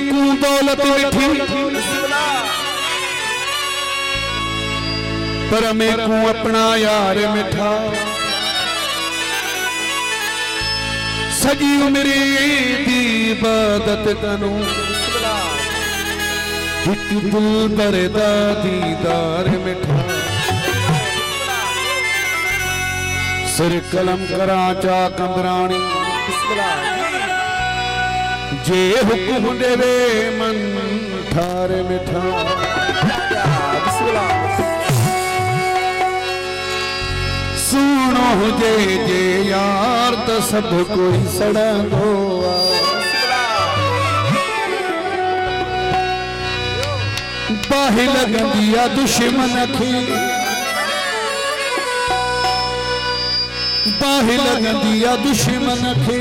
को दौलत मिठी पर मैं को अपना यार मिठा सजी उमरी दी इबादत कनो एक दिल बरदा दीदार मिठा सिर कलम करा चा कंदरानी जे हुक्म देवे मन ठार मिठा सुनो जे जे यार तो सब कोई सड़ंदो बाहि लगंदिया दुश्मन खे बाहि लगंदिया दुश्मन खे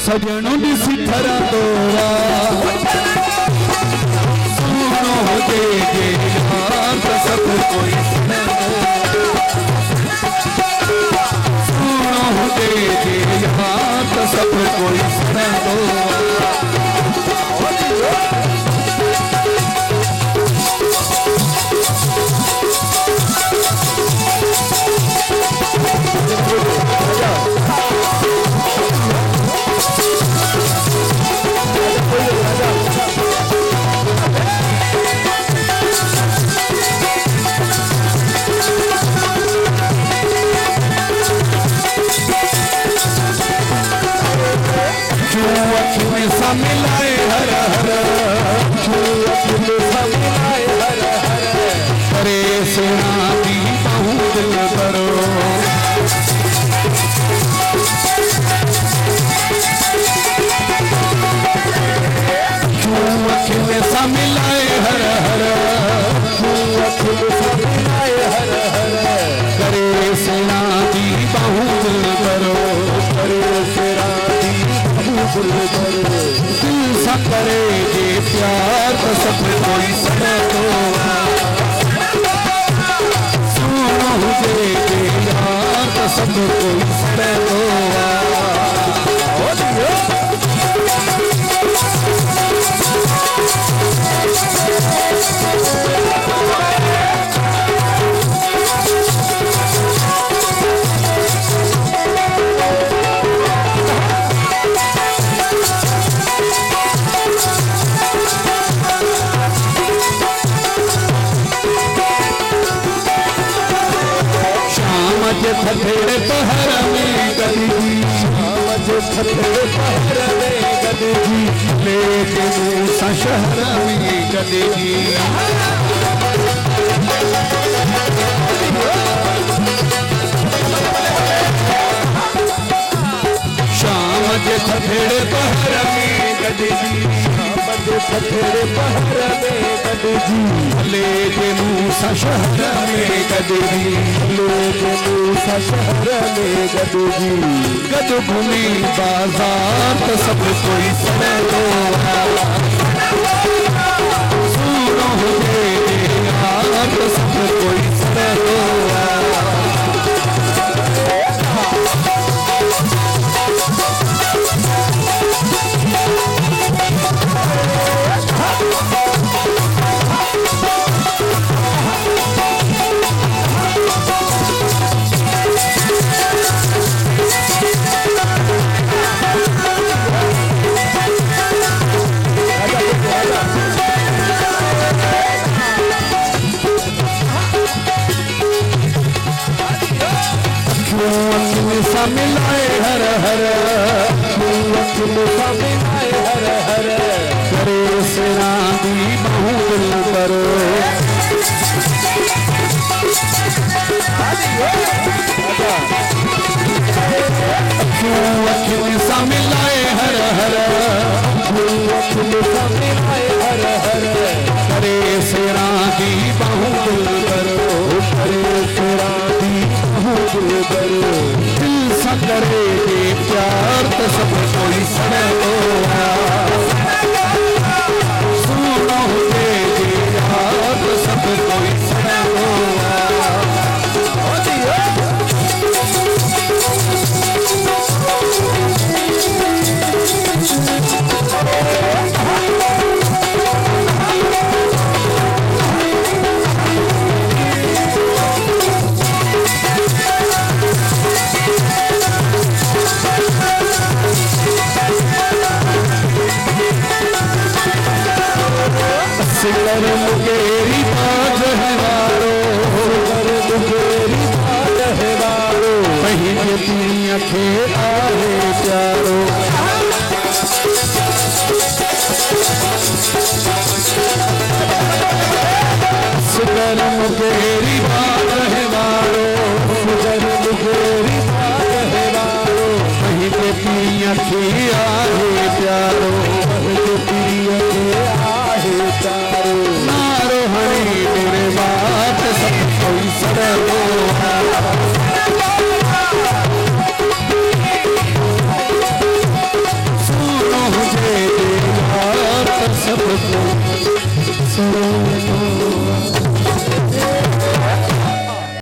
सजणों दिसी थरा दोरा सुनो जे जे यार तो सब कोई सुनो जे जे यार तो सब कोई सड़ंदो मिलाए हर हर मिलाए हर हर करे सेना दी बहु दिल करो सा मिलाए हर हर मिलाए हर हर करे सेना दी बहु दिल करो करे सेना दी बहु दिल करो करे जे प्यार तो सब कोई सड़ो सुनो जे यार तो सब कोई सड़ो फतेड़े पहर में गदी फतेड़े पहर में गदी लेके मूसा शहर में गदी शाम के फतेड़े पहर में गदी फतेड़े पहर में गदी लेके मूसा शहर में गदी लेके मूसा शहर में गदी गद भूमि बाजार तो सब कोई सड़ो सुनो जे यार तो सब कोई सड़ो मिलाए हर हर मिलाए हर हर करे सेना दी बहु दिल करो मिलाए हर हर मिलाए हर हर करे सेना दी बहु दिल करो करे सेना दी बहु दिल करो करे जे प्यार तो सब कोई सड़ो सुनो जे यार तो सब कोई सड़ो Oh, सुकर मुकेरी बाज है वारो, सुकर मुकेरी बाज है वारो, कहीं के तीन अखे आए प्यारो। सुकर मुकेरी बाज है वारो, सुकर मुकेरी बाज है वारो, कहीं के तीन अखे आए प्यारो, कहीं के तीन अखे आए प्यारो। नारो हरी मेरे बात सब कोई सरो, सुनो मुझे बात सब कोई सरो।